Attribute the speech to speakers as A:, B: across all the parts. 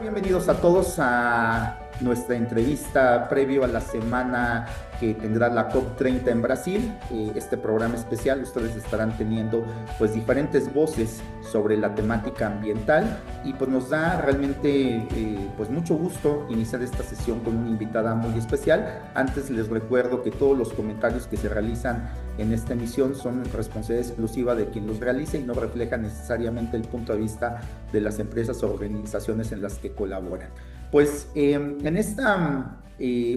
A: Bienvenidos a todos a nuestra entrevista previo a la semana que tendrá la COP30 en Brasil. Este programa especial, ustedes estarán teniendo pues diferentes voces sobre la temática ambiental y pues nos da realmente pues mucho gusto iniciar esta sesión con una invitada muy especial. Antes les recuerdo que todos los comentarios que se realizan en esta emisión son responsabilidad exclusiva de quien los realice y no reflejan necesariamente el punto de vista de las empresas o organizaciones en las que colaboran. Pues en esta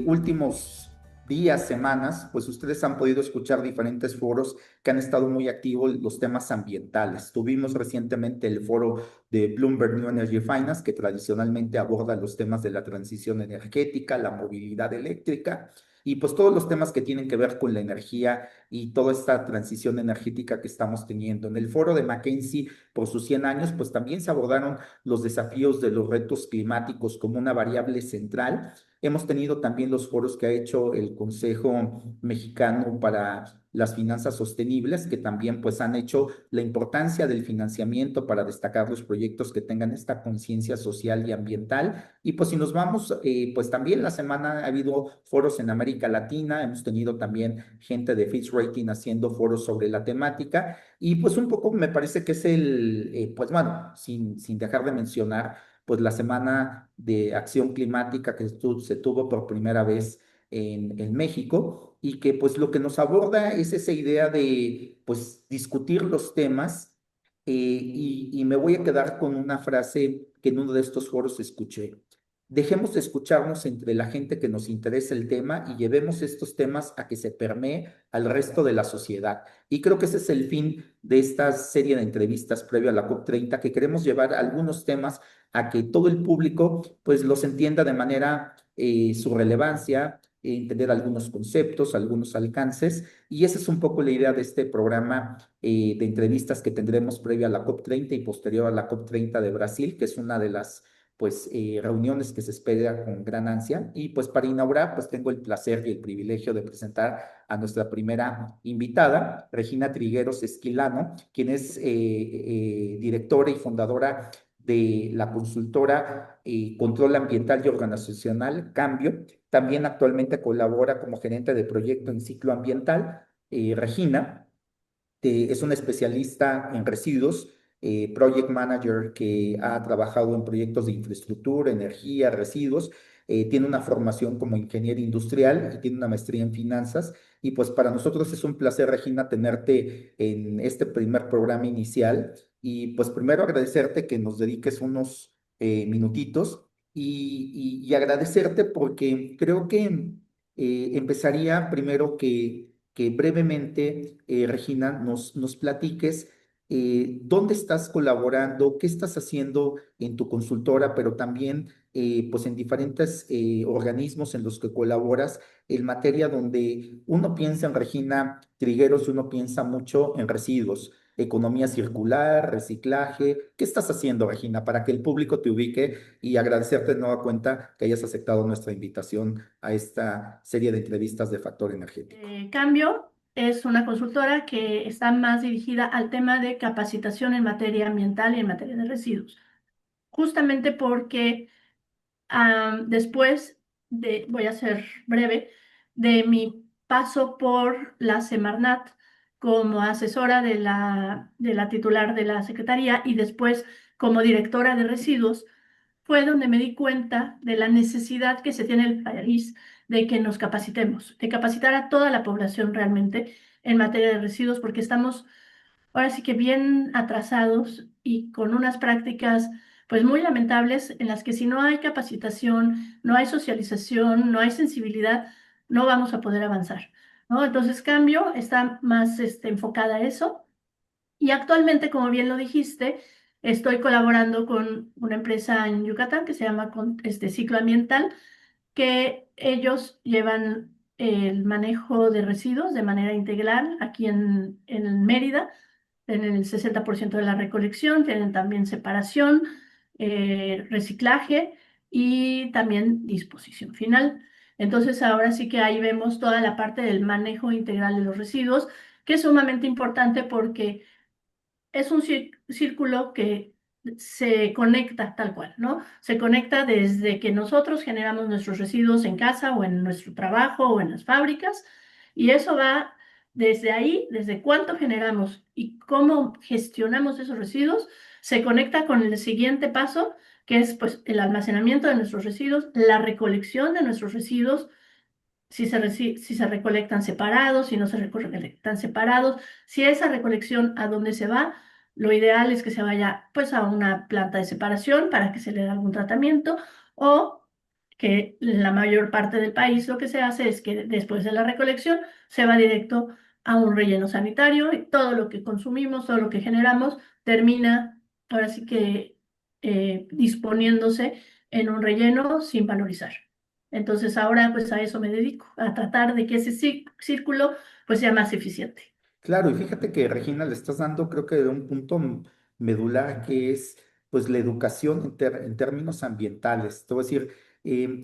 A: últimos días, semanas, pues ustedes han podido escuchar diferentes foros que han estado muy activos los temas ambientales. Tuvimos recientemente el foro de Bloomberg New Energy Finance, que tradicionalmente aborda los temas de la transición energética, la movilidad eléctrica y pues todos los temas que tienen que ver con la energía y toda esta transición energética que estamos teniendo. En el foro de McKinsey, por sus 100 años, pues también se abordaron los desafíos de los retos climáticos como una variable central. Hemos tenido también los foros que ha hecho el Consejo Mexicano para las Finanzas Sostenibles, que también pues han hecho la importancia del financiamiento para destacar los proyectos que tengan esta conciencia social y ambiental. Y pues si nos vamos, pues también la semana ha habido foros en América Latina, hemos tenido también gente de Fitch Rating haciendo foros sobre la temática y pues un poco me parece que es pues bueno, sin dejar de mencionar, pues la semana de acción climática que se tuvo por primera vez en México y que pues lo que nos aborda es esa idea de pues discutir los temas y me voy a quedar con una frase que en uno de estos foros escuché. Dejemos de escucharnos entre la gente que nos interesa el tema y llevemos estos temas a que se permee al resto de la sociedad. Y creo que ese es el fin de esta serie de entrevistas previo a la COP30, que queremos llevar algunos temas a que todo el público pues los entienda de manera su relevancia, entender algunos conceptos, algunos alcances. Y esa es un poco la idea de este programa de entrevistas que tendremos previo a la COP30 y posterior a la COP30 de Brasil, que es una de las pues reuniones que se espera con gran ansia. Y pues para inaugurar, pues tengo el placer y el privilegio de presentar a nuestra primera invitada, Regina Trigueros Esquilano, quien es directora y fundadora de la consultora Control Ambiental y Organizacional Cambio. También actualmente colabora como gerente de proyecto en ciclo ambiental. Regina es una especialista en residuos, project manager que ha trabajado en proyectos de infraestructura, energía, residuos, tiene una formación como ingeniero industrial y tiene una maestría en finanzas. Y pues para nosotros es un placer, Regina, tenerte en este primer programa inicial. Y pues primero agradecerte que nos dediques unos minutitos y agradecerte porque creo que empezaría primero que brevemente, Regina, nos platiques dónde estás colaborando, qué estás haciendo en tu consultora, pero también pues en diferentes organismos en los que colaboras en materia donde uno piensa en Regina Trigueros y uno piensa mucho en residuos, economía circular, reciclaje. ¿Qué estás haciendo, Regina, para que el público te ubique y agradecerte de nueva cuenta que hayas aceptado nuestra invitación a esta serie de entrevistas de Factor Energético?
B: Cambio es una consultora que está más dirigida al tema de capacitación en materia ambiental y en materia de residuos, justamente porque después voy a ser breve, de mi paso por la Semarnat como asesora de la titular de la Secretaría y después como directora de residuos, fue donde me di cuenta de la necesidad que se tiene en el país de que nos capacitemos, de capacitar a toda la población realmente en materia de residuos, porque estamos ahora sí que bien atrasados y con unas prácticas pues muy lamentables en las que si no hay capacitación, no hay socialización, no hay sensibilidad, no vamos a poder avanzar, ¿no? Entonces, Cambio está más enfocada a eso y actualmente, como bien lo dijiste, estoy colaborando con una empresa en Yucatán que se llama Ciclo Ambiental, que ellos llevan el manejo de residuos de manera integral aquí en Mérida. Tienen el 60% de la recolección, tienen también separación, reciclaje y también disposición final. Entonces, ahora sí que ahí vemos toda la parte del manejo integral de los residuos, que es sumamente importante porque es un círculo que se conecta tal cual, ¿no? Se conecta desde que nosotros generamos nuestros residuos en casa o en nuestro trabajo o en las fábricas, y eso va desde ahí, desde cuánto generamos y cómo gestionamos esos residuos, se conecta con el siguiente paso, que es pues el almacenamiento de nuestros residuos, la recolección de nuestros residuos, si se recolectan separados, si no se recolectan separados, si esa recolección a dónde se va, lo ideal es que se vaya pues a una planta de separación para que se le dé algún tratamiento, o que en la mayor parte del país lo que se hace es que después de la recolección se va directo a un relleno sanitario y todo lo que consumimos, todo lo que generamos termina ahora sí que disponiéndose en un relleno sin valorizar. Entonces ahora pues a eso me dedico, a tratar de que ese círculo pues sea más eficiente.
A: Claro, y fíjate que Regina le estás dando, creo que de un punto medular que es pues la educación en términos ambientales. Te voy a decir,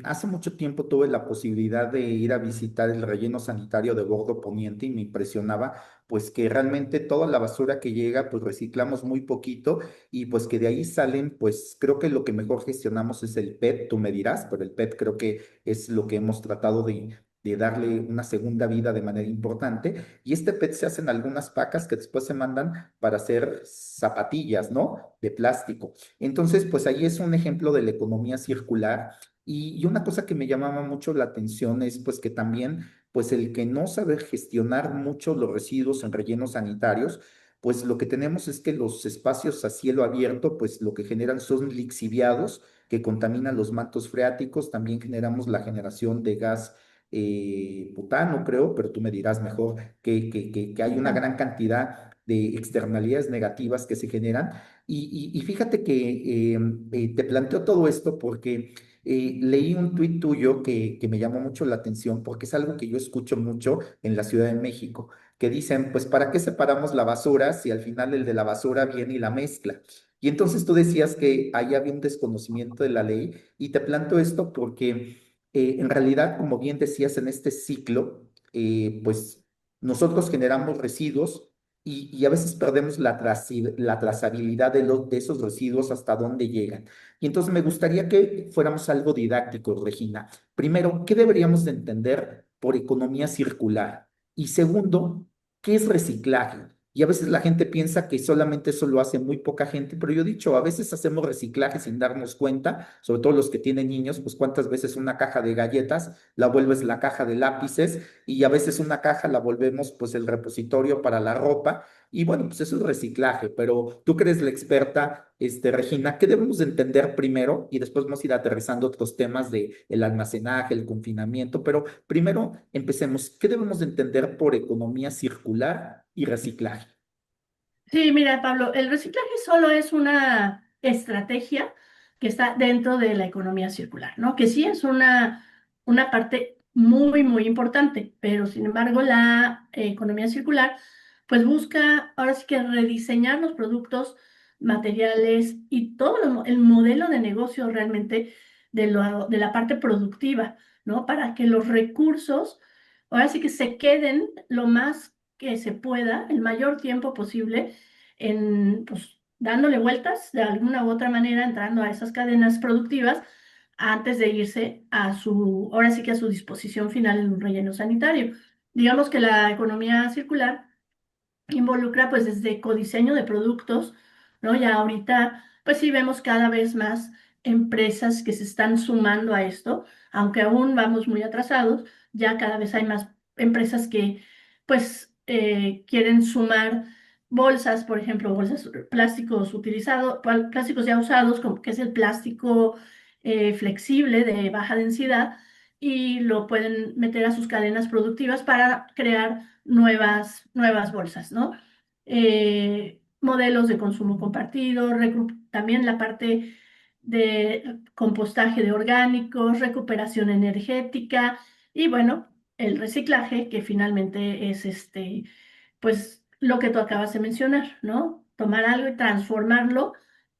A: hace mucho tiempo tuve la posibilidad de ir a visitar el relleno sanitario de Bordo Poniente y me impresionaba pues que realmente toda la basura que llega pues reciclamos muy poquito y pues que de ahí salen pues creo que lo que mejor gestionamos es el PET, tú me dirás, pero el PET creo que es lo que hemos tratado de darle una segunda vida de manera importante. Y este PET se hacen algunas pacas que después se mandan para hacer zapatillas, ¿no? De plástico. Entonces, pues ahí es un ejemplo de la economía circular. Y una cosa que me llamaba mucho la atención es pues que también, pues el que no sabe gestionar mucho los residuos en rellenos sanitarios, pues lo que tenemos es que los espacios a cielo abierto, pues lo que generan son lixiviados que contaminan los mantos freáticos, también generamos la generación de gas butano, creo, pero tú me dirás mejor que hay una gran cantidad de externalidades negativas que se generan. Y fíjate que te planteo todo esto porque leí un tuit tuyo que me llamó mucho la atención porque es algo que yo escucho mucho en la Ciudad de México, que dicen, pues, ¿para qué separamos la basura si al final el de la basura viene y la mezcla? Y entonces tú decías que ahí había un desconocimiento de la ley y te planteo esto porque en realidad, como bien decías, en este ciclo, pues nosotros generamos residuos y a veces perdemos la trazabilidad de esos residuos hasta dónde llegan. Y entonces me gustaría que fuéramos algo didácticos, Regina. Primero, ¿qué deberíamos de entender por economía circular? Y segundo, ¿qué es reciclaje? Y a veces la gente piensa que solamente eso lo hace muy poca gente, pero yo he dicho, a veces hacemos reciclaje sin darnos cuenta, sobre todo los que tienen niños, pues cuántas veces una caja de galletas la vuelves la caja de lápices y a veces una caja la volvemos pues el repositorio para la ropa. Y bueno, pues eso es reciclaje, pero tú que eres la experta, Regina, ¿qué debemos de entender primero? Y después vamos a ir aterrizando otros temas de el almacenaje, el confinamiento, pero primero empecemos, ¿qué debemos de entender por economía circular y reciclaje?
B: Sí, mira, Pablo, el reciclaje solo es una estrategia que está dentro de la economía circular, ¿no? Que sí es una parte muy, muy importante, pero sin embargo la economía circular pues busca ahora sí que rediseñar los productos, materiales y todo el modelo de negocio realmente de la parte productiva, ¿no? Para que los recursos ahora sí que se queden lo más que se pueda, el mayor tiempo posible pues, dándole vueltas de alguna u otra manera, entrando a esas cadenas productivas antes de irse ahora sí que a su disposición final en un relleno sanitario. Digamos que la economía circular involucra pues desde codiseño de productos, ¿no? Ya ahorita pues sí vemos cada vez más empresas que se están sumando a esto, aunque aún vamos muy atrasados, ya cada vez hay más empresas que pues quieren sumar bolsas, por ejemplo, bolsas plásticos plásticos ya usados, como que es el plástico flexible de baja densidad, y lo pueden meter a sus cadenas productivas para crear nuevas bolsas, ¿no? Modelos de consumo compartido, también la parte de compostaje de orgánicos, recuperación energética y bueno, el reciclaje, que finalmente es pues lo que tú acabas de mencionar, ¿no? Tomar algo y transformarlo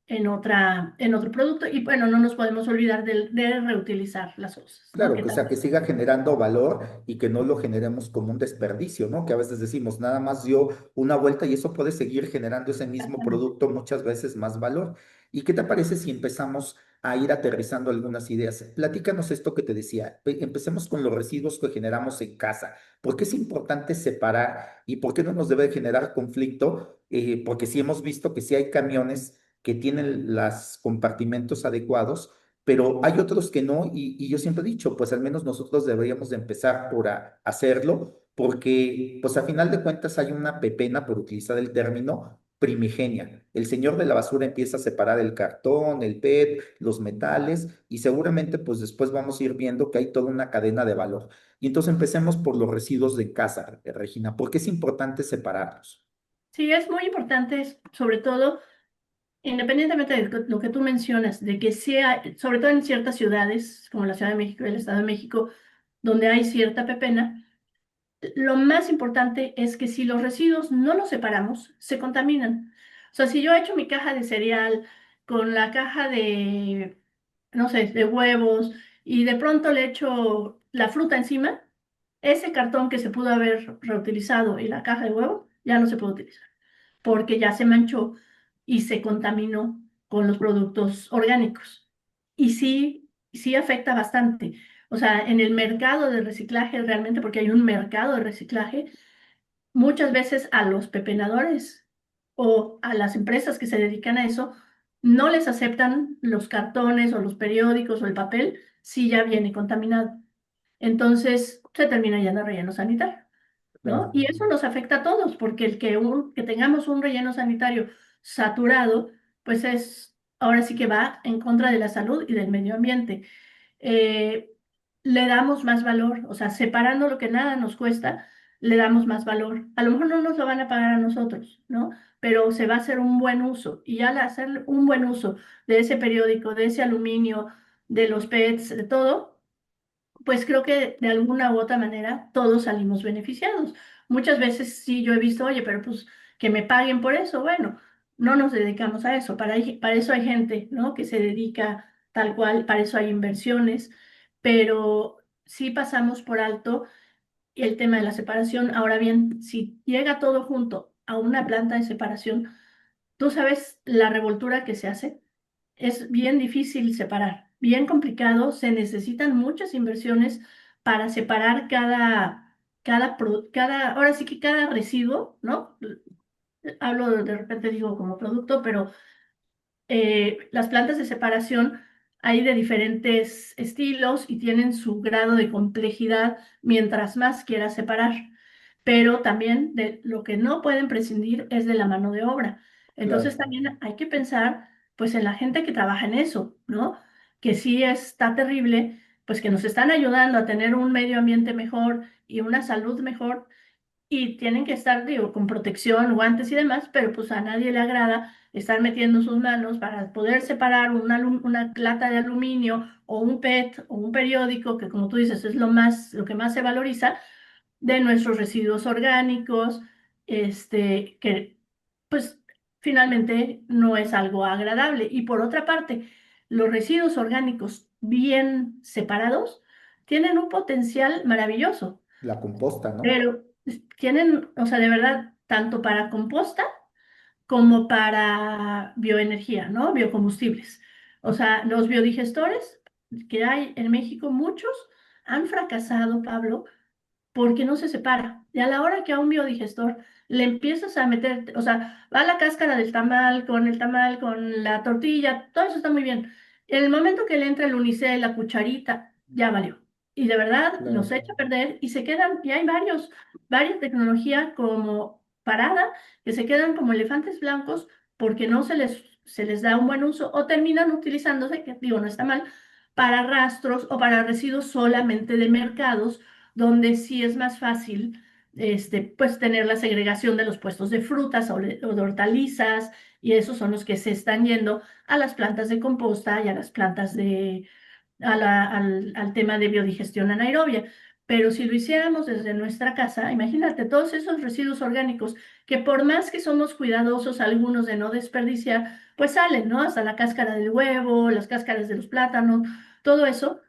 B: en otro producto. Y bueno, no nos podemos olvidar de reutilizar las cosas, ¿no?
A: Claro, que, o sea, que siga generando valor y que no lo generemos como un desperdicio, ¿no? Que a veces decimos, nada más dio una vuelta y eso puede seguir generando ese mismo
B: Exactamente.
A: producto muchas veces más valor. ¿Y qué te parece si empezamos a ir aterrizando algunas ideas? Platícanos esto que te decía. Empecemos con los residuos que generamos en casa. ¿Por qué es importante separar y por qué no nos debe generar conflicto? Porque sí hemos visto que sí hay camiones que tienen los compartimentos adecuados, pero hay otros que no, y yo siempre he dicho, pues al menos nosotros deberíamos de empezar por hacerlo, porque pues a final de cuentas hay una pepena, por utilizar el término, primigenia. El señor de la basura empieza a separar el cartón, el PET, los metales, y seguramente pues después vamos a ir viendo que hay toda una cadena de valor. Y entonces empecemos por los residuos de casa, Regina, porque es importante separarlos.
B: Sí, es muy importante, sobre todo, independientemente de lo que tú mencionas, de que sea, sobre todo en ciertas ciudades, como la Ciudad de México y el Estado de México, donde hay cierta pepena, lo más importante es que si los residuos no los separamos, se contaminan. O sea, si yo echo mi caja de cereal con la caja de, no sé, de huevos y de pronto le echo la fruta encima, ese cartón que se pudo haber reutilizado y la caja de huevo ya no se puede utilizar porque ya se manchó y se contaminó con los productos orgánicos. Y sí, sí afecta bastante. O sea, en el mercado de reciclaje realmente, porque hay un mercado de reciclaje, muchas veces a los pepenadores o a las empresas que se dedican a eso, no les aceptan los cartones o los periódicos o el papel si ya viene contaminado. Entonces se termina yendo a relleno sanitario. ¿No?
A: Claro,
B: Y eso nos afecta a todos, porque que tengamos un relleno sanitario saturado, pues es, ahora sí que va en contra de la salud y del medio ambiente. Eh, Le damos más valor, o sea, separando lo que nada nos cuesta, le damos más valor. A lo mejor no nos lo van a pagar a nosotros, ¿no? Pero se va a hacer un buen uso. Y al hacer un buen uso de ese periódico, de ese aluminio, de los PETs, de todo, pues creo que de alguna u otra manera todos salimos beneficiados. Muchas veces sí yo he visto, oye, pero pues que me paguen por eso. Bueno, no nos dedicamos a eso. Para eso hay gente, ¿no? Que se dedica tal cual, para eso hay inversiones, pero sí pasamos por alto el tema de la separación. Ahora bien, si llega todo junto a una planta de separación, tú sabes la revoltura que se hace. Es bien difícil separar, bien complicado, se necesitan muchas inversiones para separar ahora sí que cada residuo, ¿no? Hablo de repente digo como producto, pero las plantas de separación hay de diferentes estilos y tienen su grado de complejidad mientras más quieras separar. Pero también de lo que no pueden prescindir es de la mano de obra. Entonces
A: claro.
B: también hay que pensar pues en la gente que trabaja en eso, ¿no? Que sí está terrible, pues que nos están ayudando a tener un medio ambiente mejor y una salud mejor, y tienen que estar, digo, con protección, guantes y demás, pero pues a nadie le agrada estar metiendo sus manos para poder separar una lata de aluminio o un PET o un periódico, que como tú dices es lo que más se valoriza, de nuestros residuos orgánicos, que pues finalmente no es algo agradable. Y por otra parte, los residuos orgánicos bien separados tienen un potencial maravilloso,
A: La composta, ¿no?
B: pero tienen, o sea, de verdad, tanto para composta como para bioenergía, ¿no? Biocombustibles. O sea, los biodigestores que hay en México, muchos han fracasado, Pablo, porque no se separa. Y a la hora que a un biodigestor le empiezas a meter, o sea, va la cáscara del tamal, con el tamal, con la tortilla, todo eso está muy bien. En el momento que le entra el unicel, la cucharita, ya valió. Y de verdad los
A: Claro.
B: echa a perder y se quedan, y hay varias tecnologías como parada, que se quedan como elefantes blancos porque no se les da un buen uso o terminan utilizándose, que digo, no está mal, para rastros o para residuos solamente de mercados donde sí es más fácil pues tener la segregación de los puestos de frutas o de hortalizas, y esos son los que se están yendo a las plantas de composta y a las plantas al tema de biodigestión anaerobia. Pero si lo hiciéramos desde nuestra casa, imagínate todos esos residuos orgánicos que por más que somos cuidadosos algunos de no desperdiciar, pues salen, ¿no? Hasta la cáscara del huevo, las cáscaras de los plátanos, todo eso,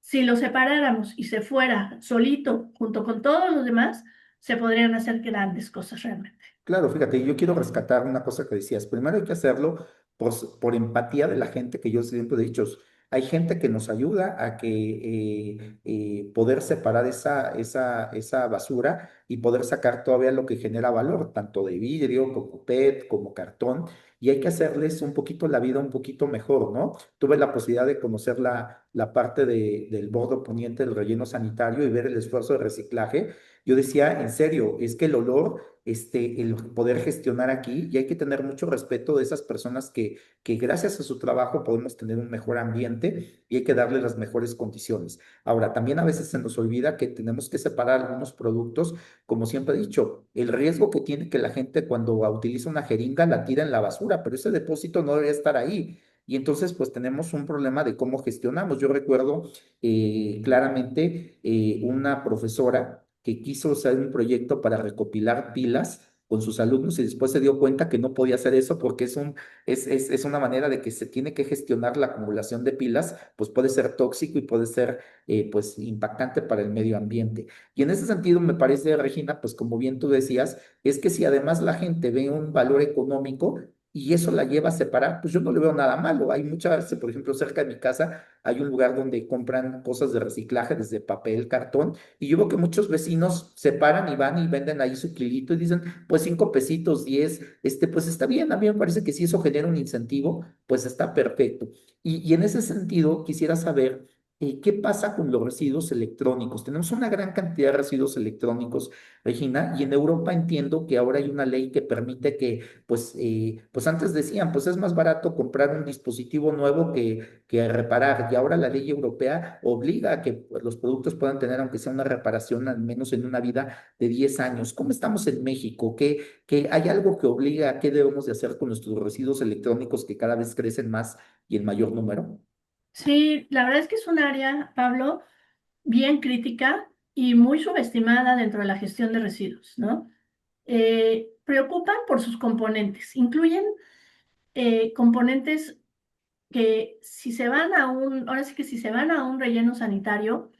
B: si lo separáramos y se fuera solito junto con todos los demás, se podrían hacer grandes cosas realmente.
A: Claro, fíjate, yo quiero rescatar una cosa que decías. Primero hay que hacerlo por empatía de la gente, que yo siempre he dicho, hay gente que nos ayuda a que poder separar esa basura y poder sacar todavía lo que genera valor, tanto de vidrio como PET, como cartón, y hay que hacerles un poquito la vida un poquito mejor, ¿no? Tuve la posibilidad de conocer la parte del bordo poniente del relleno sanitario y ver el esfuerzo de reciclaje. Yo decía, en serio, es que el olor el poder gestionar aquí y hay que tener mucho respeto de esas personas que gracias a su trabajo podemos tener un mejor ambiente y hay que darle las mejores condiciones. Ahora, también a veces se nos olvida que tenemos que separar algunos productos, como siempre he dicho, el riesgo que tiene que la gente cuando utiliza una jeringa la tira en la basura, pero ese depósito no debería estar ahí. Y entonces, pues tenemos un problema de cómo gestionamos. Yo recuerdo claramente una profesora que quiso hacer un proyecto para recopilar pilas con sus alumnos y después se dio cuenta que no podía hacer eso porque es una manera de que se tiene que gestionar la acumulación de pilas, pues puede ser tóxico y puede ser pues impactante para el medio ambiente. Y en ese sentido me parece, Regina, pues como bien tú decías, es que si además la gente ve un valor económico y eso la lleva a separar, pues yo no le veo nada malo. Hay muchas, por ejemplo, cerca de mi casa hay un lugar donde compran cosas de reciclaje, desde papel, cartón, y yo veo que muchos vecinos se paran y van y venden ahí su kilito y dicen, pues 5 pesitos, 10, pues está bien. A mí me parece que si eso genera un incentivo, pues está perfecto. Y en ese sentido, quisiera saber qué pasa con los residuos electrónicos. Tenemos una gran cantidad de residuos electrónicos, Regina, y en Europa entiendo que ahora hay una ley que permite que, pues antes decían, pues es más barato comprar un dispositivo nuevo que reparar. Y ahora la ley europea obliga a que pues, los productos puedan tener, aunque sea una reparación, al menos en una vida de 10 años. ¿Cómo estamos en México? ¿Qué hay algo que obliga a qué debemos de hacer con nuestros residuos electrónicos que cada vez crecen más y en mayor número?
B: Sí, la verdad es que es un área, Pablo, bien crítica y muy subestimada dentro de la gestión de residuos, ¿no? Preocupan por sus componentes. Incluyen componentes que si se van a ahora sí que si se van a un relleno sanitario,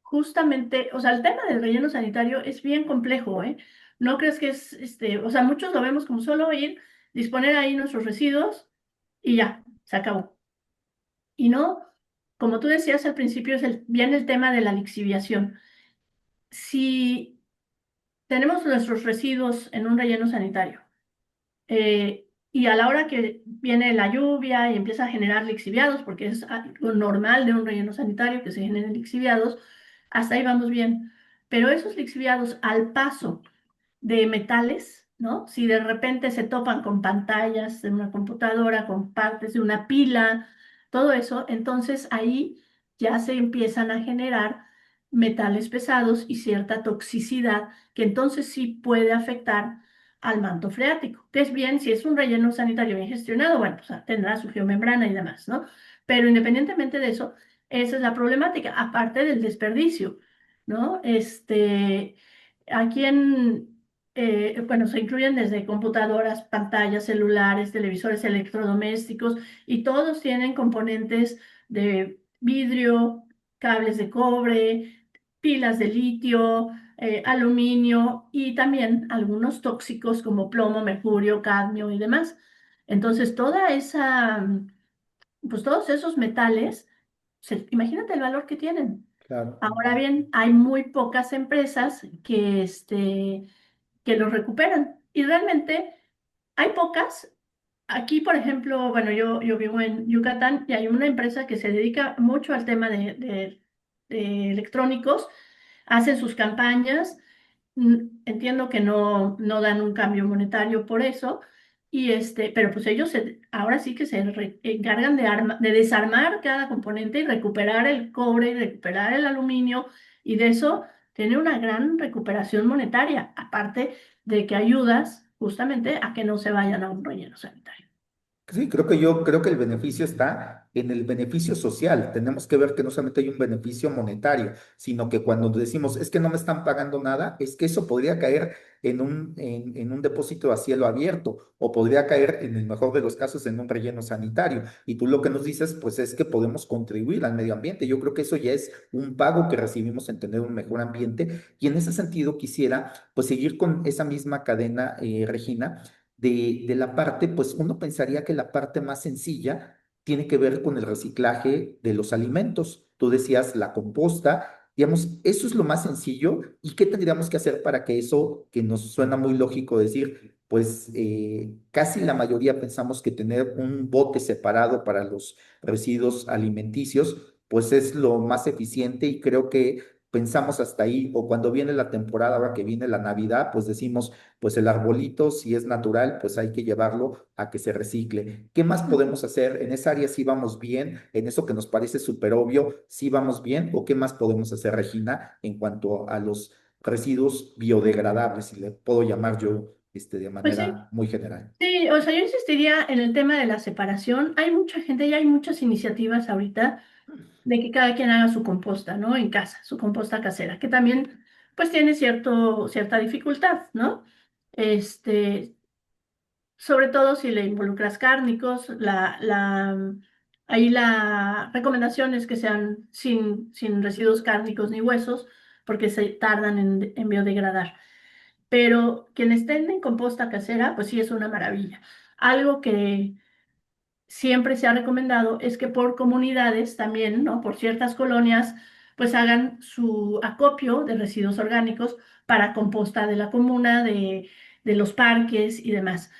B: justamente, o sea, el tema del relleno sanitario es bien complejo, ¿eh? No crees que es, o sea, muchos lo vemos como solo ir, disponer ahí nuestros residuos y ya, se acabó. Y no, como tú decías al principio, viene el tema de la lixiviación. Si tenemos nuestros residuos en un relleno sanitario, y a la hora que viene la lluvia y empieza a generar lixiviados, porque es algo normal de un relleno sanitario que se generen lixiviados, hasta ahí vamos bien. Pero esos lixiviados al paso de metales, ¿no? Si de repente se topan con pantallas de una computadora, con partes de una pila, todo eso, entonces ahí ya se empiezan a generar metales pesados y cierta toxicidad que entonces sí puede afectar al manto freático, que es bien, si es un relleno sanitario bien gestionado, bueno, pues tendrá su geomembrana y demás, ¿no? Pero independientemente de eso, esa es la problemática, aparte del desperdicio, ¿no? Aquí bueno, se incluyen desde computadoras, pantallas, celulares, televisores electrodomésticos y todos tienen componentes de vidrio, cables de cobre, pilas de litio, aluminio y también algunos tóxicos como plomo, mercurio, cadmio y demás. Entonces, pues todos esos metales, imagínate el valor que tienen.
A: Claro,
B: Ahora bien, hay muy pocas empresas que los recuperan y realmente hay pocas. Aquí, por ejemplo, bueno, yo vivo en Yucatán y hay una empresa que se dedica mucho al tema de electrónicos, hacen sus campañas. Entiendo que no dan un cambio monetario por eso, pero pues ellos ahora sí que se encargan de desarmar cada componente y recuperar el cobre y recuperar el aluminio, y de eso tiene una gran recuperación monetaria, aparte de que ayudas justamente a que no se vayan a un relleno sanitario.
A: Sí, creo que el beneficio está en el beneficio social. Tenemos que ver que no solamente hay un beneficio monetario, sino que cuando decimos es que no me están pagando nada, es que eso podría caer en un depósito a cielo abierto o podría caer, en el mejor de los casos, en un relleno sanitario. Y tú lo que nos dices, pues es que podemos contribuir al medio ambiente. Yo creo que eso ya es un pago que recibimos en tener un mejor ambiente. Y en ese sentido quisiera, pues, seguir con esa misma cadena, Regina, de la parte, pues uno pensaría que la parte más sencilla tiene que ver con el reciclaje de los alimentos. Tú decías la composta, digamos, eso es lo más sencillo. ¿Y qué tendríamos que hacer para que eso, que nos suena muy lógico decir, pues casi la mayoría pensamos que tener un bote separado para los residuos alimenticios, pues es lo más eficiente y creo que pensamos hasta ahí, o cuando viene la temporada, ahora que viene la Navidad, pues decimos, pues el arbolito, si es natural, pues hay que llevarlo a que se recicle. ¿Qué más podemos hacer? En esa área sí vamos bien, en eso que nos parece súper obvio, sí vamos bien, o qué más podemos hacer, Regina, en cuanto a los residuos biodegradables, si le puedo llamar yo, de
B: Pues sí,
A: manera muy general.
B: sí, o sea, yo insistiría en el tema de la separación. Hay mucha gente y hay muchas iniciativas ahorita de que cada quien haga su composta, ¿no? En casa, su composta casera, que también pues tiene cierta dificultad, ¿no? Este, sobre todo si le involucras cárnicos, ahí la recomendación es que sean sin residuos cárnicos ni huesos, porque se tardan en biodegradar. Pero quienes estén en composta casera, pues sí es una maravilla. Algo que siempre se ha recomendado es que por comunidades también, ¿no? Por ciertas colonias, pues hagan su acopio de residuos orgánicos para composta de la comuna, de los parques y demás.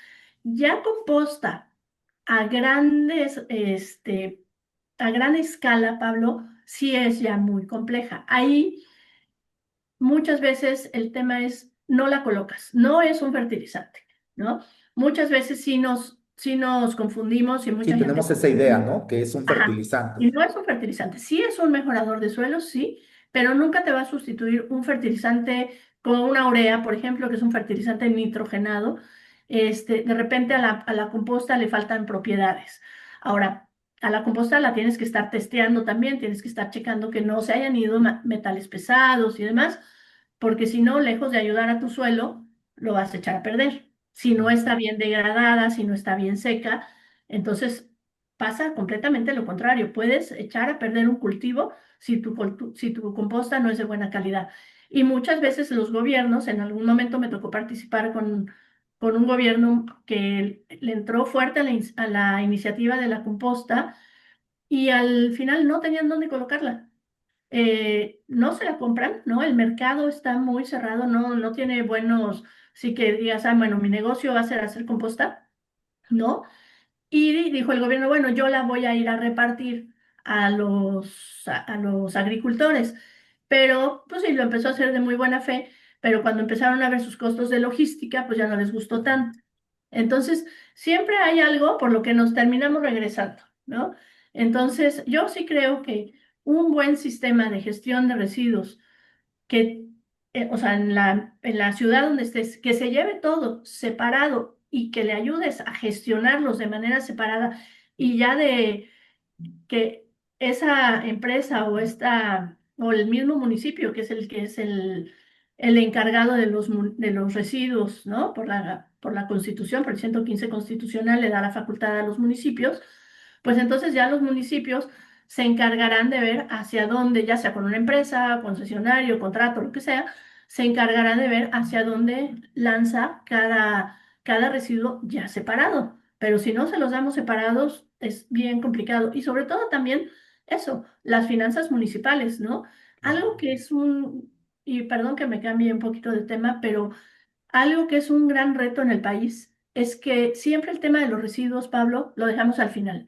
B: Ya composta a a gran escala, Pablo, sí es ya muy compleja. Ahí muchas veces el tema es no la colocas, no es un fertilizante, ¿no? Muchas veces sí nos confundimos y
A: Sí,
B: mucha gente
A: tenemos esa idea,
B: confunde.
A: ¿no? Que es un
B: Ajá.
A: fertilizante.
B: Y no es un fertilizante, sí es un mejorador de suelos, sí, pero nunca te va a sustituir un fertilizante como una urea, por ejemplo, que es un fertilizante nitrogenado. De repente a la composta le faltan propiedades. Ahora, a la composta la tienes que estar testeando también, tienes que estar checando que no se hayan ido metales pesados y demás, porque si no, lejos de ayudar a tu suelo, lo vas a echar a perder. Si no está bien degradada, si no está bien seca, entonces pasa completamente lo contrario. Puedes echar a perder un cultivo si tu composta no es de buena calidad. Y muchas veces los gobiernos, en algún momento me tocó participar con un gobierno que le entró fuerte a a la iniciativa de la composta y al final no tenían dónde colocarla. No se la compran, ¿no? El mercado está muy cerrado, no tiene buenos, sí que digas, ah, bueno, mi negocio va a ser hacer composta, ¿no? Y dijo el gobierno, bueno, yo la voy a ir a repartir a los agricultores. Pero, pues sí, lo empezó a hacer de muy buena fe, pero cuando empezaron a ver sus costos de logística, pues ya no les gustó tanto. Entonces, siempre hay algo por lo que nos terminamos regresando, ¿no? Entonces, yo sí creo que un buen sistema de gestión de residuos que, o sea, en la ciudad donde estés, que se lleve todo separado y que le ayudes a gestionarlos de manera separada y ya de que esa empresa o el mismo municipio, que es el encargado de de los residuos, ¿no? Por la Constitución, por el 115 constitucional le da la facultad a los municipios, pues entonces ya los municipios se encargarán de ver hacia dónde, ya sea con una empresa, concesionario, contrato, lo que sea, se encargarán de ver hacia dónde lanza cada residuo ya separado. Pero si no se los damos separados, es bien complicado. Y sobre todo también eso, las finanzas municipales, ¿no? Algo que es y perdón que me cambie un poquito de tema, pero algo que es un gran reto en el país es que siempre el tema de los residuos, Pablo, lo dejamos al final.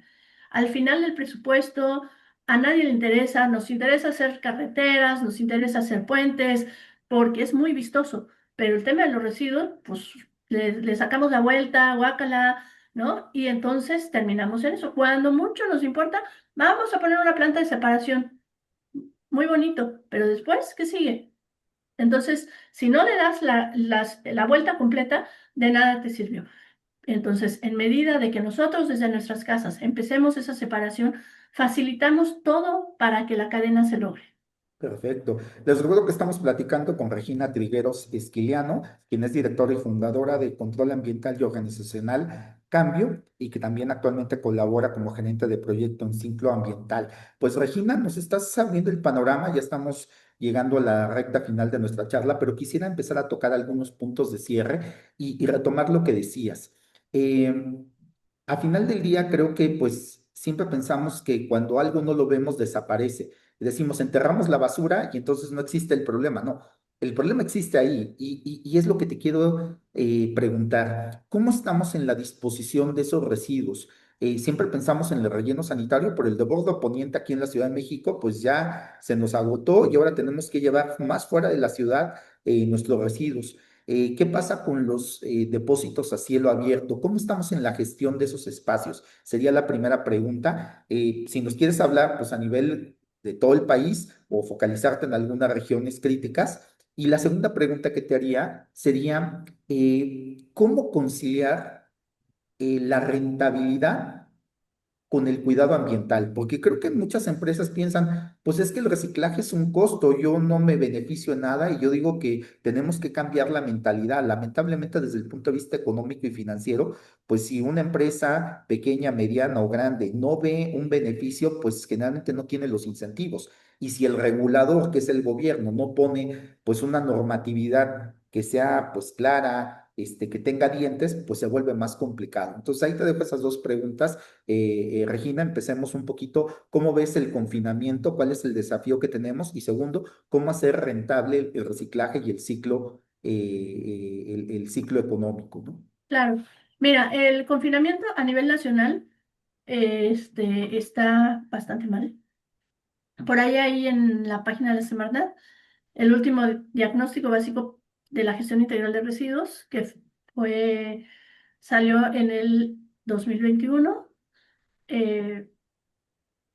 B: Al final del presupuesto, a nadie le interesa, nos interesa hacer carreteras, nos interesa hacer puentes, porque es muy vistoso, pero el tema de los residuos, pues le sacamos la vuelta, guácala, ¿no? Y entonces terminamos en eso. Cuando mucho nos importa, vamos a poner una planta de separación, muy bonito, pero después, ¿qué sigue? Entonces, si no le das la vuelta completa, de nada te sirvió. Entonces, en medida de que nosotros desde nuestras casas empecemos esa separación, facilitamos todo para que la cadena se logre.
A: Perfecto. Les recuerdo que estamos platicando con Regina Trigueros Esquiliano, quien es directora y fundadora de Control Ambiental y Organizacional Cambio y que también actualmente colabora como gerente de proyecto en Ciclo Ambiental. Pues Regina, nos estás abriendo el panorama, ya estamos llegando a la recta final de nuestra charla, pero quisiera empezar a tocar algunos puntos de cierre y retomar lo que decías. Eh, a final del día creo que pues siempre pensamos que cuando algo no lo vemos desaparece. Decimos, enterramos la basura y entonces no existe el problema. No, el problema existe ahí y es lo que te quiero preguntar. ¿Cómo estamos en la disposición de esos residuos? Siempre pensamos en el relleno sanitario, pero el de Bordo Poniente aquí en la Ciudad de México, pues ya se nos agotó y ahora tenemos que llevar más fuera de la ciudad nuestros residuos. ¿Qué pasa con los depósitos a cielo abierto? ¿Cómo estamos en la gestión de esos espacios? Sería la primera pregunta. Si nos quieres hablar, pues a nivel de todo el país o focalizarte en algunas regiones críticas. Y la segunda pregunta que te haría sería, ¿cómo conciliar la rentabilidad con el cuidado ambiental? Porque creo que muchas empresas piensan, pues es que el reciclaje es un costo, yo no me beneficio en nada y yo digo que tenemos que cambiar la mentalidad. Lamentablemente desde el punto de vista económico y financiero, pues si una empresa pequeña, mediana o grande no ve un beneficio, pues generalmente no tiene los incentivos. Y si el regulador, que es el gobierno, no pone pues una normatividad que sea pues clara, que tenga dientes, pues se vuelve más complicado. Entonces ahí te dejo esas dos preguntas. Regina, empecemos un poquito. ¿Cómo ves el confinamiento? ¿Cuál es el desafío que tenemos? Y segundo, ¿cómo hacer rentable el reciclaje y el ciclo, el ciclo económico, ¿no?
B: Claro. Mira, el confinamiento a nivel nacional está bastante mal. Por ahí en la página de la Semarnat, el último diagnóstico básico de la gestión integral de residuos, que fue, salió en el 2021,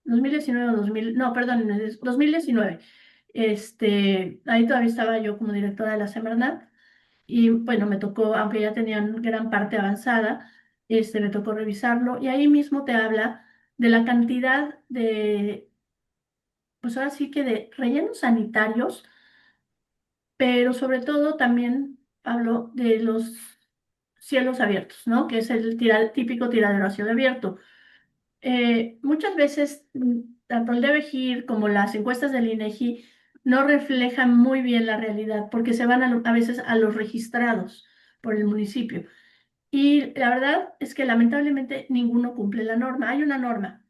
B: 2019 o 2000, no, perdón, en el 2019. Ahí todavía estaba yo como directora de la Semarnat y bueno, me tocó, aunque ya tenían gran parte avanzada, me tocó revisarlo y ahí mismo te habla de la cantidad de, pues ahora sí que de rellenos sanitarios, pero sobre todo también hablo de los cielos abiertos, ¿no? Que es el típico tiradero a cielo abierto. Muchas veces, tanto el DBGIR como las encuestas del INEGI no reflejan muy bien la realidad porque se van a veces a los registrados por el municipio. Y la verdad es que lamentablemente ninguno cumple la norma. Hay una norma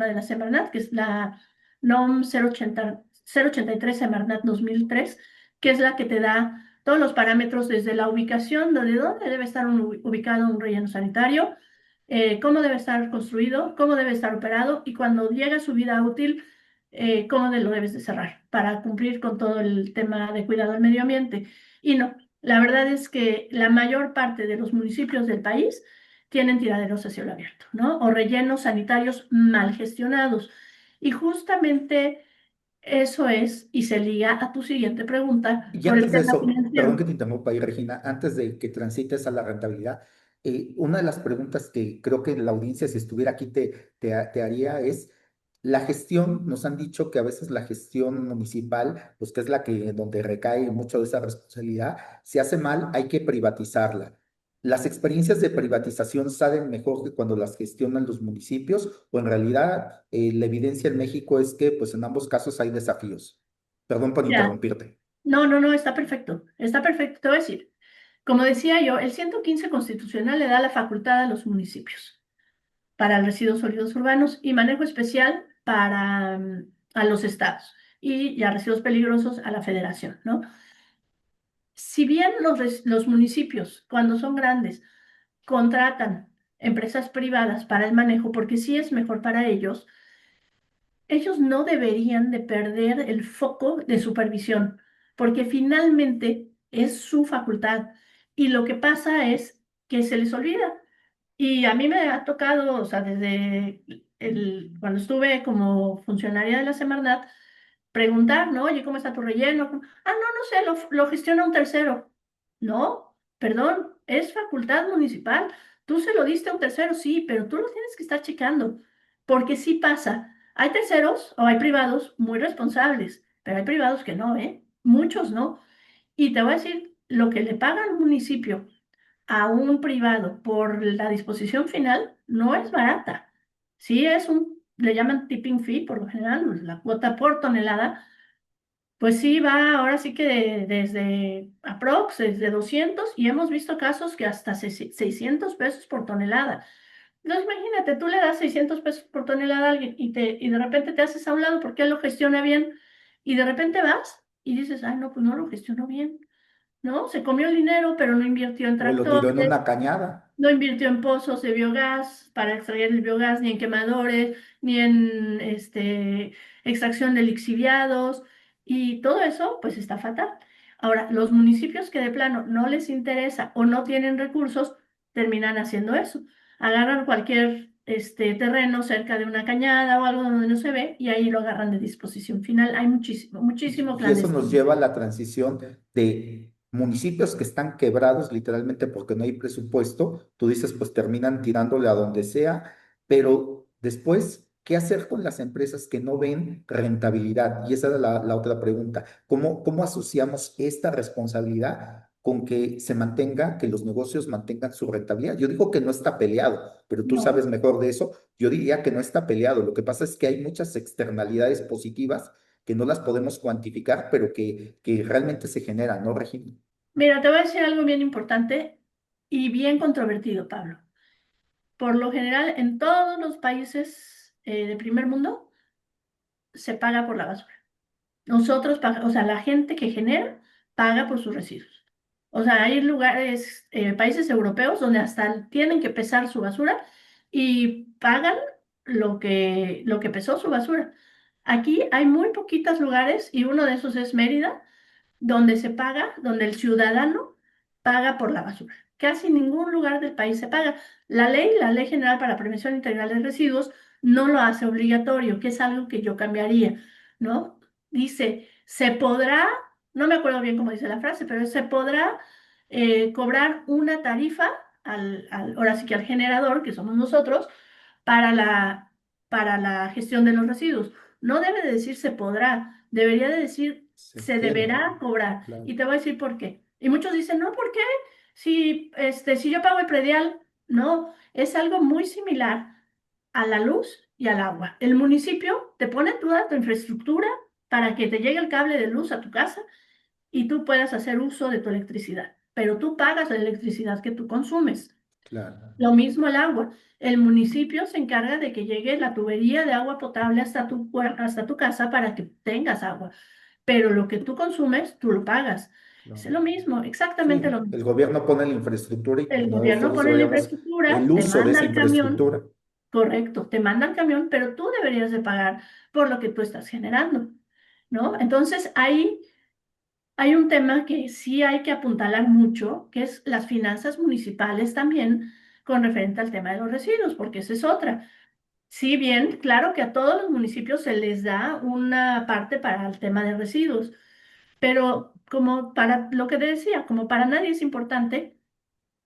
B: de la Semarnat, que es la NOM 083 Semarnat 2003, que es la que te da todos los parámetros desde la ubicación, de dónde debe estar ubicado un relleno sanitario, cómo debe estar construido, cómo debe estar operado y cuando llega su vida útil, cómo lo debes de cerrar para cumplir con todo el tema de cuidado del medio ambiente. Y no, la verdad es que la mayor parte de los municipios del país tienen tiraderos a cielo abierto, ¿no? O rellenos sanitarios mal gestionados. Y justamente eso es, y se liga a tu siguiente pregunta
A: Y
B: por el
A: antes de
B: tema
A: eso, perdón que
B: financiero.
A: te interrumpa ahí, Regina, antes de que transites a la rentabilidad, una de las preguntas que creo que la audiencia, si estuviera aquí, te haría es, la gestión, nos han dicho que a veces la gestión municipal, pues que es la que donde recae mucho de esa responsabilidad, se hace mal, hay que privatizarla. ¿Las experiencias de privatización salen mejor que cuando las gestionan los municipios? ¿O en realidad la evidencia en México es que pues en ambos casos hay desafíos? Perdón por
B: Ya,
A: interrumpirte.
B: no, no, no, está perfecto, está perfecto. Te voy a decir, como decía yo, el 115 constitucional le da la facultad a los municipios para residuos sólidos urbanos y manejo especial para a los estados y ya residuos peligrosos a la federación, ¿no? Si bien los municipios, cuando son grandes, contratan empresas privadas para el manejo, porque sí es mejor para ellos no deberían de perder el foco de supervisión, porque finalmente es su facultad. Y lo que pasa es que se les olvida. Y a mí me ha tocado, o sea, desde cuando estuve como funcionaria de la Semarnat, preguntar, ¿no? Oye, ¿cómo está tu relleno? Ah, no, no sé, lo gestiona un tercero. No, perdón, es facultad municipal. Tú se lo diste a un tercero, sí, pero tú lo tienes que estar checando, porque sí pasa. Hay terceros o hay privados muy responsables, pero hay privados que no, ¿eh? Muchos no. Y te voy a decir, lo que le paga el municipio a un privado por la disposición final no es barata. Sí es le llaman tipping fee por lo general, pues, la cuota por tonelada, pues sí va ahora sí que desde aprox, desde 200 y hemos visto casos que hasta 600 pesos por tonelada. Entonces imagínate, tú le das 600 pesos por tonelada a alguien y de repente te haces a un lado porque él lo gestiona bien y de repente vas y dices, ay, no, pues no lo gestionó bien, ¿no? Se comió el dinero, pero no invirtió en
A: O lo tiró en
B: tractores,
A: una cañada.
B: no invirtió en pozos de biogás para extraer el biogás, ni en quemadores, ni en extracción de lixiviados, y todo eso, pues está fatal. Ahora, los municipios que de plano no les interesa o no tienen recursos, terminan haciendo eso. Agarran cualquier terreno cerca de una cañada o algo donde no se ve y ahí lo agarran de disposición final. Hay muchísimo, muchísimo
A: Y eso nos
B: clandestino.
A: lleva a la transición de municipios que están quebrados literalmente porque no hay presupuesto. Tú dices, pues terminan tirándole a donde sea, pero después, ¿qué hacer con las empresas que no ven rentabilidad? Y esa era la otra pregunta. ¿Cómo asociamos esta responsabilidad con que se mantenga, que los negocios mantengan su rentabilidad? Yo digo que no está peleado, pero tú
B: No.
A: sabes mejor de eso. Yo diría que no está peleado. Lo que pasa es que hay muchas externalidades positivas que no las podemos cuantificar, pero que realmente se generan, ¿no, Regina?
B: Mira, te voy a decir algo bien importante y bien controvertido, Pablo. Por lo general, en todos los países de primer mundo se paga por la basura. Nosotros, o sea, la gente que genera paga por sus residuos. O sea, hay lugares, países europeos donde hasta tienen que pesar su basura y pagan lo que pesó su basura. Aquí hay muy poquitos lugares y uno de esos es Mérida donde se paga, donde el ciudadano paga por la basura. Casi ningún lugar del país se paga. La Ley General para la Prevención Integral de Residuos, no lo hace obligatorio, que es algo que yo cambiaría, ¿no? Dice, se podrá, no me acuerdo bien cómo dice la frase, pero se podrá cobrar una tarifa ahora sí que al generador, que somos nosotros, para para la gestión de los residuos. No debe de decir se podrá, debería de decir
A: Se
B: se
A: tiene,
B: deberá cobrar.
A: claro.
B: Y te voy a decir por qué. Y muchos dicen, no, ¿por qué? Si yo pago el predial, no, es algo muy similar a la luz y al agua. El municipio te pone toda tu infraestructura para que te llegue el cable de luz a tu casa y tú puedas hacer uso de tu electricidad, pero tú pagas la electricidad que tú consumes.
A: Claro.
B: Lo mismo el agua. El municipio se encarga de que llegue la tubería de agua potable hasta hasta tu casa para que tengas agua, pero lo que tú consumes, tú lo pagas. Es
A: No.
B: lo mismo, exactamente
A: Sí,
B: lo
A: el
B: mismo.
A: gobierno pone la infraestructura y
B: El gobierno
A: nosotros
B: pone la
A: desarrollamos
B: infraestructura,
A: el
B: te
A: uso de
B: manda
A: esa
B: el camión,
A: infraestructura.
B: correcto, te manda el camión, pero tú deberías de pagar por lo que tú estás generando, ¿no? Entonces, ahí hay un tema que sí hay que apuntalar mucho, que es las finanzas municipales también con referente al tema de los residuos, porque esa es otra. Si bien, claro que a todos los municipios se les da una parte para el tema de residuos, pero como para lo que te decía, como para nadie es importante,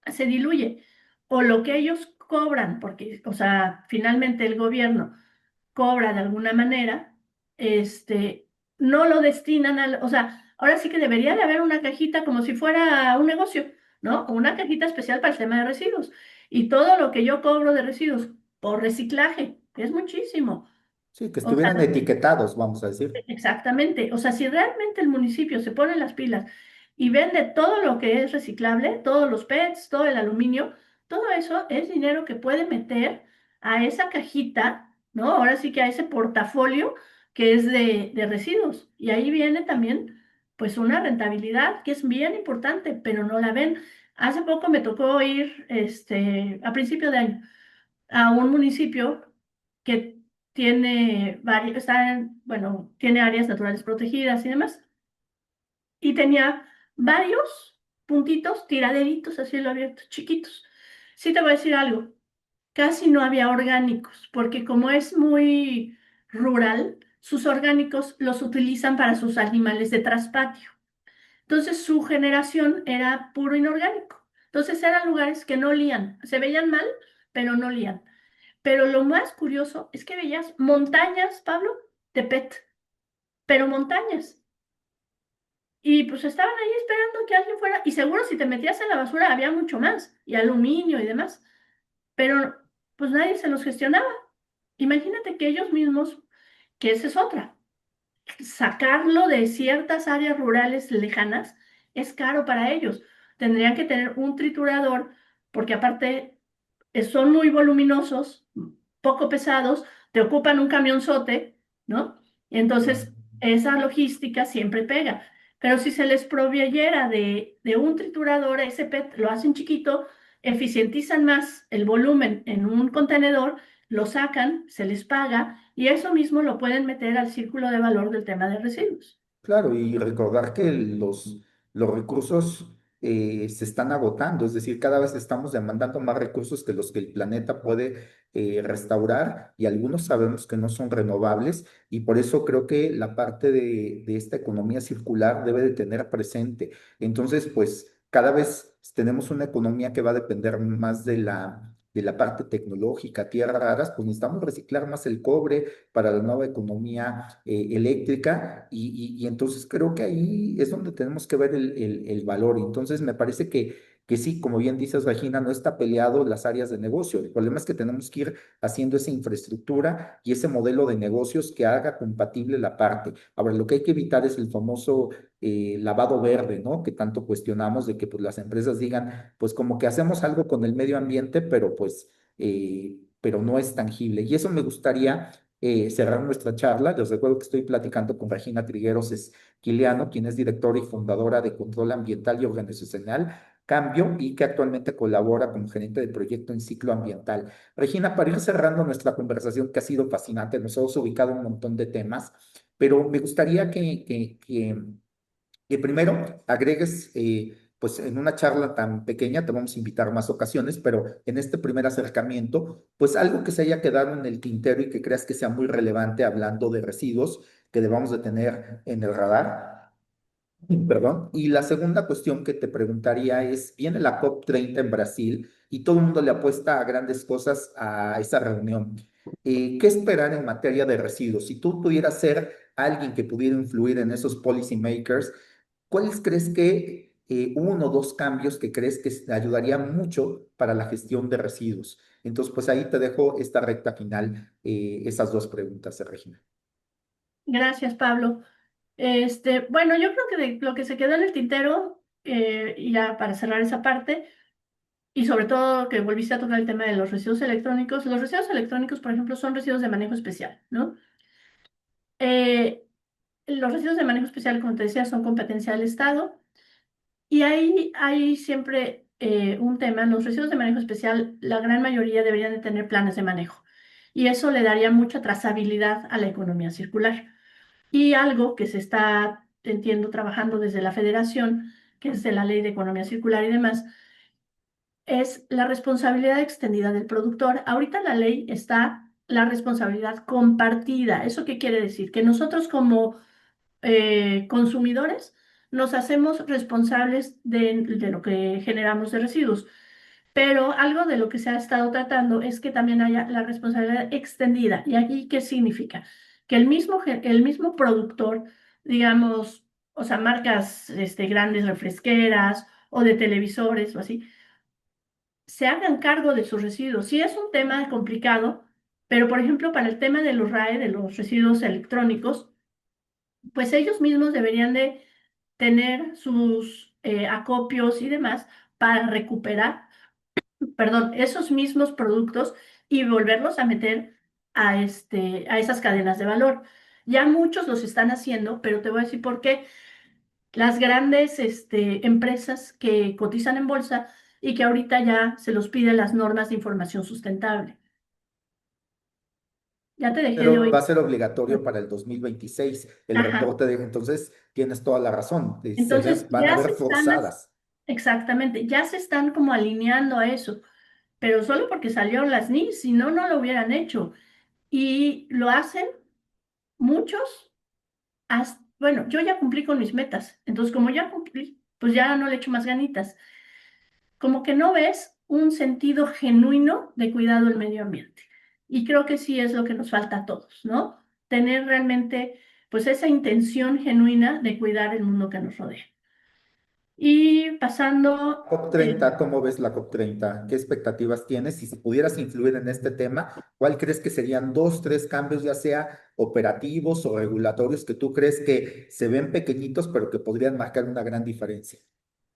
B: se diluye. O lo que ellos cobran, porque, o sea, finalmente el gobierno cobra de alguna manera, no lo destinan al, o sea, ahora sí que debería de haber una cajita como si fuera un negocio, ¿no? O una cajita especial para el tema de residuos. Y todo lo que yo cobro de residuos por reciclaje, que es muchísimo.
A: Sí, que
B: O sea,
A: estuvieran etiquetados, vamos a decir.
B: exactamente. O sea, si realmente el municipio se pone las pilas y vende todo lo que es reciclable, todos los PETs, todo el aluminio, todo eso es dinero que puede meter a esa cajita, ¿no? Ahora sí que a ese portafolio que es de residuos. Y ahí viene también, pues, una rentabilidad que es bien importante, pero no la ven. Hace poco me tocó ir, a principio de año, a un municipio que tiene varios, bueno, tiene áreas naturales protegidas y demás, y tenía varios puntitos, tiraderitos a cielo abierto, chiquitos. Sí te voy a decir algo, casi no había orgánicos, porque como es muy rural, sus orgánicos los utilizan para sus animales de traspatio. Entonces su generación era puro inorgánico. Entonces eran lugares que no olían, se veían mal, pero no olían. Pero lo más curioso es que veías montañas, Pablo, de PET, pero montañas. Y pues estaban ahí esperando que alguien fuera, y seguro si te metías en la basura había mucho más, y aluminio y demás, pero pues nadie se los gestionaba. Imagínate que ellos mismos, que esa es otra, sacarlo de ciertas áreas rurales lejanas es caro para ellos. Tendrían que tener un triturador, porque aparte son muy voluminosos, poco pesados, te ocupan un camionzote, ¿no?
A: Claro.
B: Entonces, esa logística siempre pega. Pero si se les proveyera de un triturador, ese PET lo hacen chiquito, eficientizan más el volumen en un contenedor, lo sacan, se les paga y eso mismo lo pueden meter al círculo de valor del tema de residuos.
A: Claro, y recordar que los recursos se están agotando, es decir, cada vez estamos demandando más recursos que los que el planeta puede restaurar y algunos sabemos que no son renovables y por eso creo que la parte de esta economía circular debe de tener presente. Entonces, pues cada vez tenemos una economía que va a depender más de la parte tecnológica, tierras raras, pues necesitamos reciclar más el cobre para la nueva economía eléctrica y entonces creo que ahí es donde tenemos que ver el valor. Entonces me parece que sí, como bien dices, Regina, no está peleado las áreas de negocio. El problema es que tenemos que ir haciendo esa infraestructura y ese modelo de negocios que haga compatible la parte. Ahora, lo que hay que evitar es el famoso lavado verde, ¿no? Que tanto cuestionamos de que pues, las empresas digan, pues como que hacemos algo con el medio ambiente, pero no es tangible. Y eso me gustaría cerrar nuestra charla. Les recuerdo que estoy platicando con Regina Trigueros Esquiliano, quien es directora y fundadora de Control Ambiental y Organizacional Cambio y que actualmente colabora como gerente de proyecto en ciclo ambiental. Regina, para ir cerrando nuestra conversación que ha sido fascinante, nos hemos ubicado un montón de temas, pero me gustaría que primero agregues, pues en una charla tan pequeña, te vamos a invitar más ocasiones, pero en este primer acercamiento, pues algo que se haya quedado en el tintero y que creas que sea muy relevante hablando de residuos que debamos de tener en el radar. Perdón. Y la segunda cuestión que te preguntaría es, viene la COP30 en Brasil y todo el mundo le apuesta a grandes cosas a esa reunión. ¿Qué esperar en materia de residuos? Si tú pudieras ser alguien que pudiera influir en esos policy makers, ¿cuáles crees que uno o dos cambios que crees que ayudarían mucho para la gestión de residuos? Entonces, pues ahí te dejo esta recta final, esas dos preguntas, Regina.
B: Gracias, Pablo. Bueno, yo creo que de lo que se quedó en el tintero, y ya para cerrar esa parte, y sobre todo que volviste a tocar el tema de los residuos electrónicos, por ejemplo, son residuos de manejo especial, ¿no? Eh, los residuos de manejo especial, como te decía, son competencia del Estado, y ahí hay siempre un tema. Los residuos de manejo especial, la gran mayoría deberían de tener planes de manejo, y eso le daría mucha trazabilidad a la economía circular. Y algo que se está, entiendo, trabajando desde la Federación, que es de la Ley de Economía Circular y demás, es la responsabilidad extendida del productor. Ahorita la ley está la responsabilidad compartida. ¿Eso qué quiere decir? Que nosotros como consumidores nos hacemos responsables de lo que generamos de residuos. Pero algo de lo que se ha estado tratando es que también haya la responsabilidad extendida. ¿Y aquí qué significa? Que el mismo productor, digamos, o sea, marcas grandes refresqueras o de televisores o así, se hagan cargo de sus residuos. Sí es un tema complicado, pero por ejemplo, para el tema de los RAE, de los residuos electrónicos, pues ellos mismos deberían de tener sus acopios y demás para recuperar, perdón, esos mismos productos y volverlos a meter a esas cadenas de valor. Ya muchos los están haciendo, pero te voy a decir por qué. Las grandes empresas que cotizan en bolsa y que ahorita ya se los piden las normas de información sustentable. Ya te dejé de
A: Pero va a
B: oír.
A: ser obligatorio para el 2026 el
B: Ajá.
A: reporte de, entonces tienes toda la razón,
B: Entonces
A: van a
B: ya se
A: ver
B: están,
A: forzadas.
B: exactamente, ya se están como alineando a eso, pero solo porque salieron las NIS, si no, no lo hubieran hecho. Y lo hacen muchos, bueno, yo ya cumplí con mis metas, entonces como ya cumplí, pues ya no le echo más ganitas. como que no ves un sentido genuino de cuidado del medio ambiente. Y creo que sí es lo que nos falta a todos, ¿no? Tener realmente, pues, esa intención genuina de cuidar el mundo que nos rodea. Y pasando,
A: COP 30, ¿cómo ves la COP 30? ¿Qué expectativas tienes? Y si pudieras influir en este tema, ¿cuál crees que serían dos, tres cambios, ya sea operativos o regulatorios, que tú crees que se ven pequeñitos, pero que podrían marcar una gran diferencia?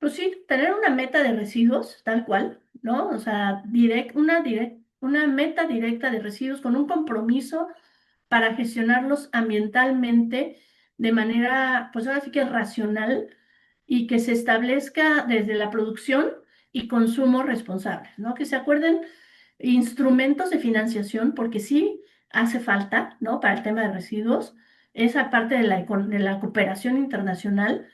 B: pues sí, tener una meta de residuos, tal cual, ¿no? O sea, una meta directa de residuos con un compromiso para gestionarlos ambientalmente de manera, pues ahora sí que racional y que se establezca desde la producción y consumo responsables, ¿no? Que se acuerden instrumentos de financiación, porque sí hace falta, ¿no? Para el tema de residuos, esa parte de la cooperación internacional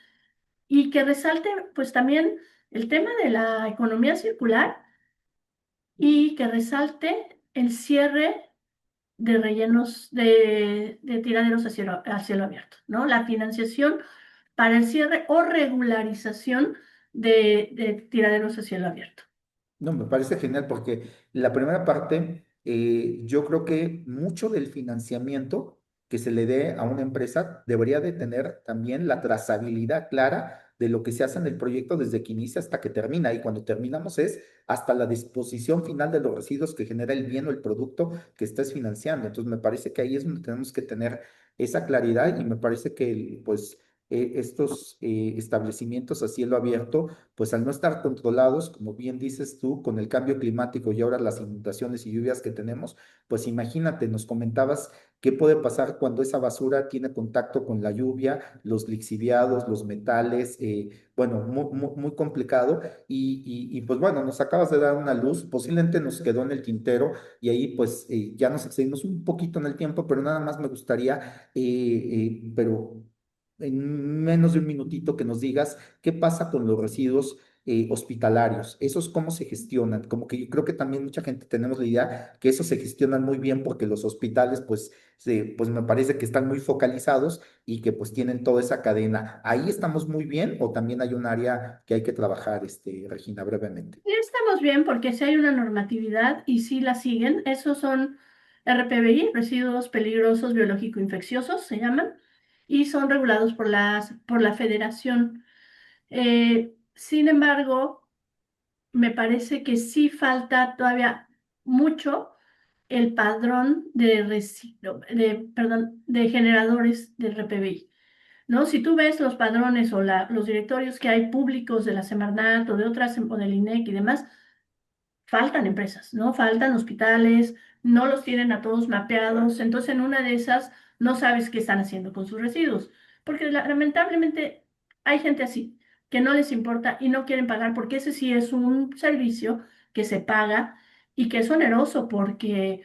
B: y que resalte, pues también el tema de la economía circular y que resalte el cierre de rellenos de tiraderos a cielo abierto, ¿no? La financiación para el cierre o regularización de tiraderos a cielo abierto.
A: No, me parece genial porque la primera parte, yo creo que mucho del financiamiento que se le dé a una empresa debería de tener también la trazabilidad clara de lo que se hace en el proyecto desde que inicia hasta que termina. Y cuando terminamos es hasta la disposición final de los residuos que genera el bien o el producto que estés financiando. Entonces, me parece que ahí es donde tenemos que tener esa claridad y me parece que, pues, estos establecimientos a cielo abierto pues al no estar controlados, como bien dices tú, con el cambio climático y ahora las inundaciones y lluvias que tenemos, pues imagínate, nos comentabas qué puede pasar cuando esa basura tiene contacto con la lluvia, los lixiviados, los metales, bueno, muy complicado. Pues bueno, nos acabas de dar una luz, posiblemente nos quedó en el tintero y ahí pues ya nos excedimos un poquito en el tiempo, pero nada más me gustaría, pero en menos de un minutito que nos digas qué pasa con los residuos hospitalarios, esos cómo se gestionan, como que yo creo que también mucha gente tenemos la idea que esos se gestionan muy bien porque los hospitales pues, pues me parece que están muy focalizados y que pues tienen toda esa cadena. ¿Ahí estamos muy bien o también hay un área que hay que trabajar, Regina, brevemente?
B: Y estamos bien porque si hay una normatividad y si la siguen, esos son RPBI, residuos peligrosos biológico-infecciosos, se llaman, y son regulados por la federación. Sin embargo, me parece que sí falta todavía mucho el padrón perdón, de generadores de RPBI, ¿no? Si tú ves los padrones o los directorios que hay públicos de la Semarnat o de otras, o del INEC y demás, faltan empresas, ¿no? Faltan hospitales, no los tienen a todos mapeados, entonces en una de esas no sabes qué están haciendo con sus residuos, porque lamentablemente hay gente así, que no les importa y no quieren pagar, porque ese sí es un servicio que se paga y que es oneroso, porque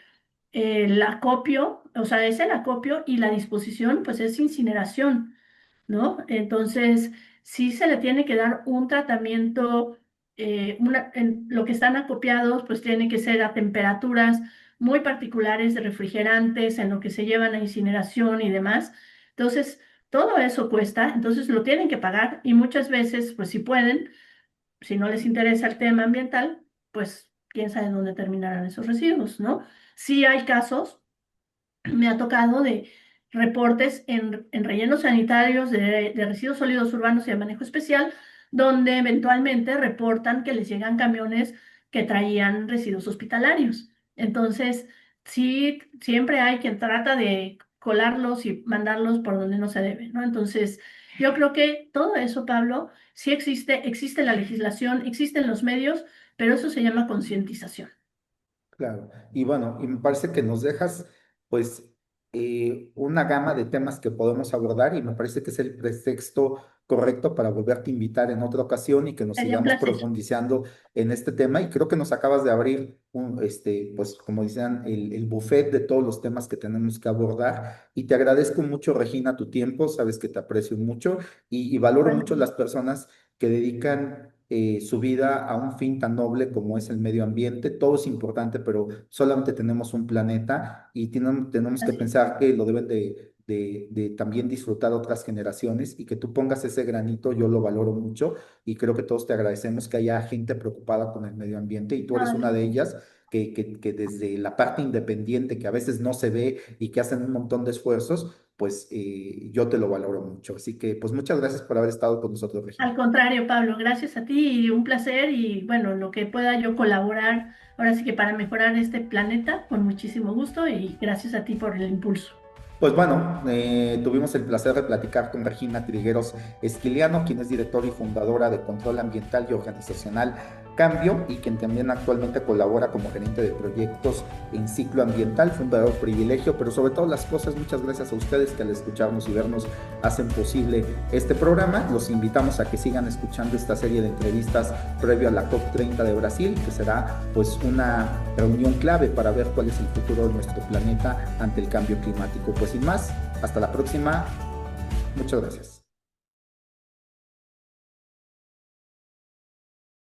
B: el acopio, o sea, es el acopio y la disposición, pues es incineración, ¿no? Entonces, sí se le tiene que dar un tratamiento, en lo que están acopiados, pues tiene que ser a temperaturas muy particulares de refrigerantes, en lo que se llevan a incineración y demás. Entonces, todo eso cuesta, entonces lo tienen que pagar y muchas veces, pues si pueden, si no les interesa el tema ambiental, pues quién sabe dónde terminarán esos residuos, ¿no? Sí hay casos, me ha tocado de reportes en rellenos sanitarios de residuos sólidos urbanos y de manejo especial, donde eventualmente reportan que les llegan camiones que traían residuos hospitalarios. Entonces, sí, siempre hay quien trata de colarlos y mandarlos por donde no se debe, ¿no? Entonces, yo creo que todo eso, Pablo, sí existe la legislación, existen los medios, pero eso se llama concientización.
A: Claro, y bueno, y me parece que nos dejas pues una gama de temas que podemos abordar y me parece que es el pretexto correcto para volverte a invitar en otra ocasión y que nos
B: Sería un
A: sigamos
B: placer.
A: profundizando en este tema y creo que nos acabas de abrir pues como decían, el buffet de todos los temas que tenemos que abordar y te agradezco mucho, Regina, tu tiempo, sabes que te aprecio mucho y valoro mucho
B: Bueno,
A: las personas que dedican su vida a un fin tan noble como es el medio ambiente. Todo es importante, pero solamente tenemos un planeta y tenemos que
B: así es.
A: pensar que lo deben de también disfrutar otras generaciones y que tú pongas ese granito, yo lo valoro mucho y creo que todos te agradecemos que haya gente preocupada con el medio ambiente y tú eres una
B: Ay,
A: de ellas que desde la parte independiente, que a veces no se ve y que hacen un montón de esfuerzos, pues yo te lo valoro mucho. Así que pues muchas gracias por haber estado con nosotros,
B: al
A: Regina.
B: contrario, Pablo, gracias a ti y un placer y bueno, lo que pueda yo colaborar ahora sí que para mejorar este planeta, con muchísimo gusto y gracias a ti por el impulso.
A: Pues bueno, tuvimos el placer de platicar con Regina Trigueros Esquiliano, quien es directora y fundadora de Control Ambiental y Organizacional Cambio y quien también actualmente colabora como gerente de proyectos en ciclo ambiental. Fue un verdadero privilegio, pero sobre todo las cosas, muchas gracias a ustedes que al escucharnos y vernos hacen posible este programa. Los invitamos a que sigan escuchando esta serie de entrevistas previo a la COP30 de Brasil, que será pues una reunión clave para ver cuál es el futuro de nuestro planeta ante el cambio climático. Pues sin más, hasta la próxima. Muchas gracias.